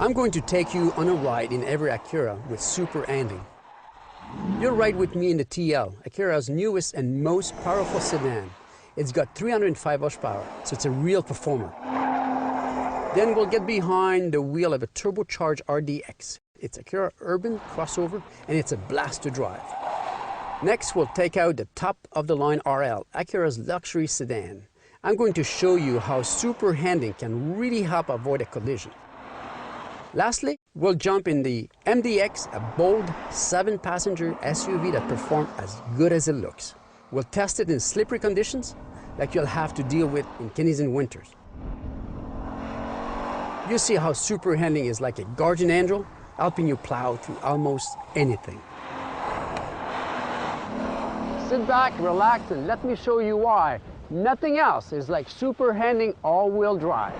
I'm going to take you on a ride in every Acura with super handling. You'll ride with me in the TL, Acura's newest and most powerful sedan. It's got 305 horsepower, so it's a real performer. Then we'll get behind the wheel of a turbocharged RDX. It's Acura urban crossover, and it's a blast to drive. Next, we'll take out the top-of-the-line RL, Acura's luxury sedan. I'm going to show you how super handling can really help avoid a collision. Lastly, we'll jump in the MDX, a bold 7-passenger SUV that performs as good as it looks. We'll test it in slippery conditions like you'll have to deal with in Canadian winters. You see how super handling is like a guardian angel, helping you plow through almost anything. Sit back, relax, and let me show you why. Nothing else is like super handling all-wheel drive.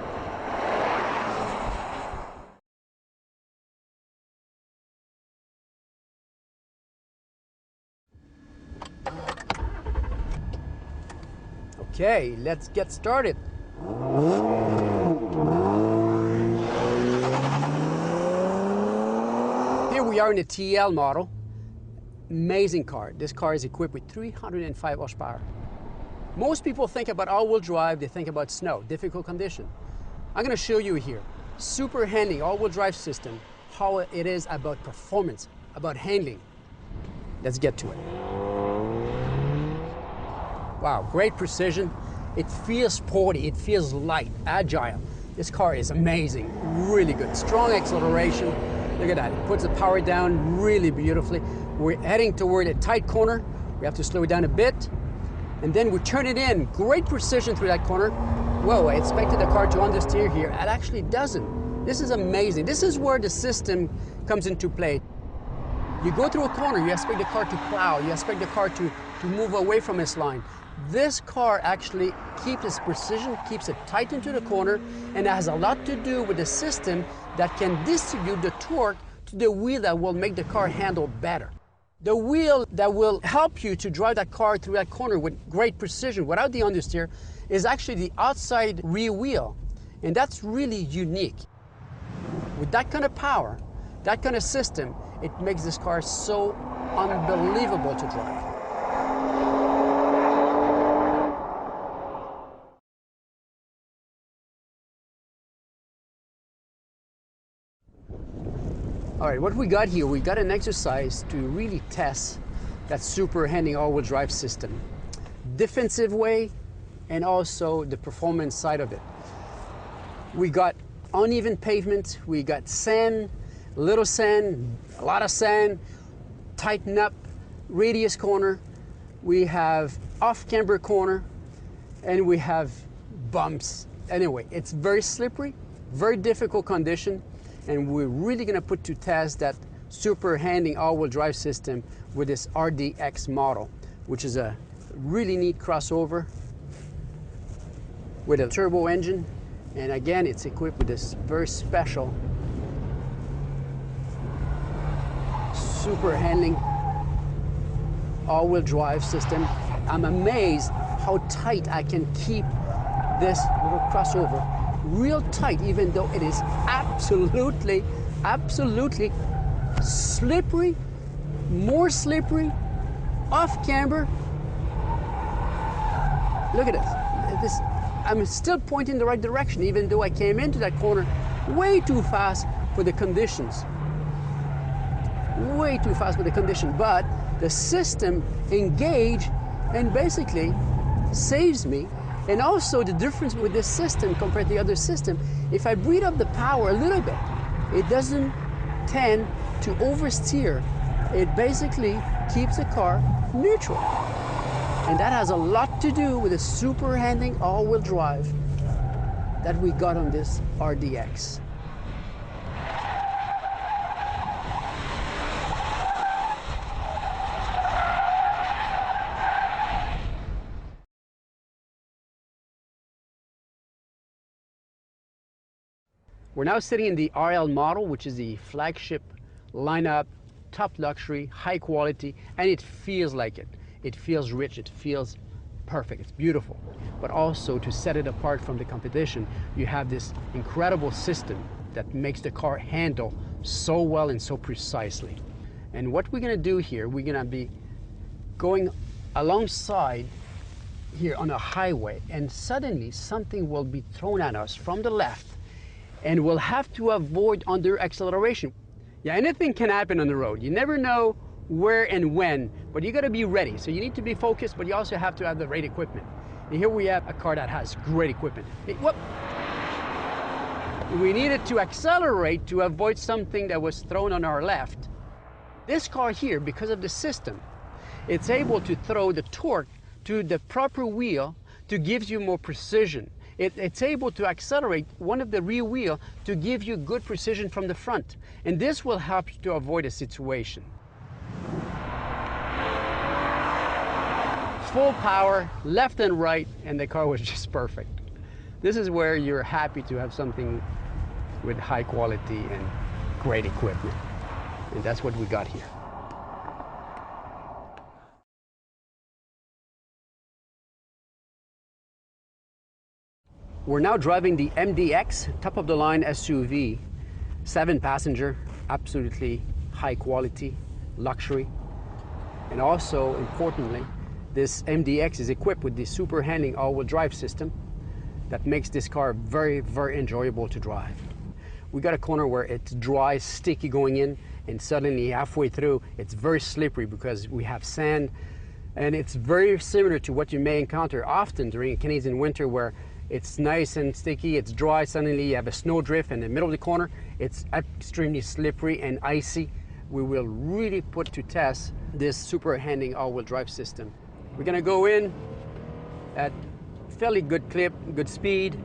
Okay, let's get started. Here we are in the TL model. Amazing car. This car is equipped with 305 horsepower. Most people think about all-wheel drive, they think about snow, difficult condition. I'm going to show you here, super handling all-wheel drive system, how it is about performance, about handling. Let's get to it. Wow, great precision. It feels sporty, it feels light, agile. This car is amazing, really good. Strong acceleration. Look at that, it puts the power down really beautifully. We're heading toward a tight corner. We have to slow it down a bit. And then we turn it in, great precision through that corner. Whoa, I expected the car to understeer here. It actually doesn't. This is amazing. This is where the system comes into play. You go through a corner, you expect the car to plow, you expect the car to move away from its line. This car actually keeps its precision, keeps it tight into the corner, and it has a lot to do with the system that can distribute the torque to the wheel that will make the car handle better. The wheel that will help you to drive that car through that corner with great precision without the understeer is actually the outside rear wheel, and that's really unique. With that kind of power, that kind of system, it makes this car so unbelievable to drive. All right, what we got here, we got an exercise to really test that super handling all-wheel drive system. Defensive way and also the performance side of it. We got uneven pavement, we got sand, little sand, a lot of sand, tighten up, radius corner, we have off-camber corner, and we have bumps. Anyway, it's very slippery, very difficult condition, and we're really going to put to test that super handling all-wheel drive system with this RDX model, which is a really neat crossover with a turbo engine. And again, it's equipped with this very special super handling all-wheel drive system. I'm amazed how tight I can keep this little crossover. Real tight, even though it is absolutely slippery, more slippery, off camber. Look at this. I'm still pointing the right direction, even though I came into that corner way too fast for the conditions. Way too fast for the condition, but the system engaged and basically saves me. And also the difference with this system compared to the other system, if I breathe up the power a little bit, it doesn't tend to oversteer. It basically keeps the car neutral. And that has a lot to do with the super handling all-wheel drive that we got on this RDX. We're now sitting in the RL model, which is the flagship lineup, top luxury, high quality, and it feels like it. It feels rich, it feels perfect, it's beautiful. But also to set it apart from the competition, you have this incredible system that makes the car handle so well and so precisely. And what we're gonna do here, we're gonna be going alongside here on a highway, and suddenly something will be thrown at us from the left, and we'll have to avoid under acceleration. Yeah, anything can happen on the road. You never know where and when, but you gotta be ready. So you need to be focused, but you also have to have the right equipment. And here we have a car that has great equipment. Whoop! We needed to accelerate to avoid something that was thrown on our left. This car here, because of the system, it's able to throw the torque to the proper wheel to give you more precision. It's able to accelerate one of the rear wheel to give you good precision from the front. And this will help you to avoid a situation. Full power, left and right, and the car was just perfect. This is where you're happy to have something with high quality and great equipment. And that's what we got here. We're now driving the MDX, top of the line SUV, 7-passenger, absolutely high quality, luxury. And also, importantly, this MDX is equipped with the super handling all-wheel drive system that makes this car very, very enjoyable to drive. We got a corner where it's dry, sticky going in, and suddenly halfway through, it's very slippery because we have sand. And it's very similar to what you may encounter often during Canadian winter, where it's nice and sticky, it's dry, suddenly you have a snowdrift in the middle of the corner. It's extremely slippery and icy. We will really put to test this super handling all-wheel drive system. We're gonna go in at fairly good clip, good speed.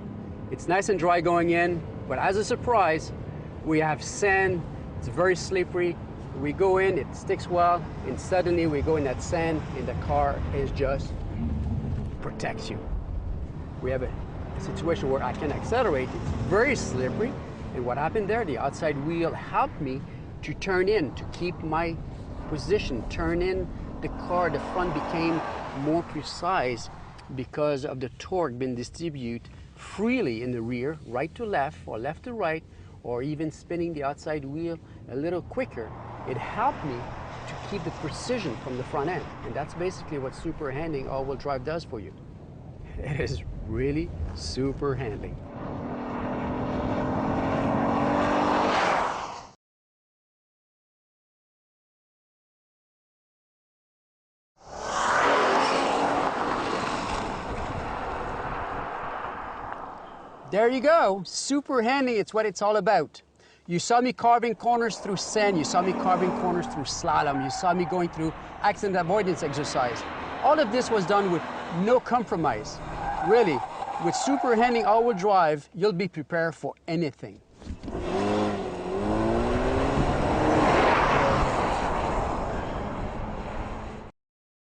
It's nice and dry going in, but as a surprise, we have sand, it's very slippery. We go in, it sticks well, and suddenly we go in that sand and the car is just protects you. We have a situation where I can accelerate, it's very slippery, and what happened there, the outside wheel helped me to turn in, to keep my position, turn in the car. The front became more precise because of the torque being distributed freely in the rear, right to left or left to right, or even spinning the outside wheel a little quicker. It helped me to keep the precision from the front end, and that's basically what super handling all-wheel drive does for you. It is really super handy. There you go, super handy, it's what it's all about. You saw me carving corners through sand, you saw me carving corners through slalom, you saw me going through accident avoidance exercise. All of this was done with no compromise. Really, with super handling all-wheel drive, you'll be prepared for anything.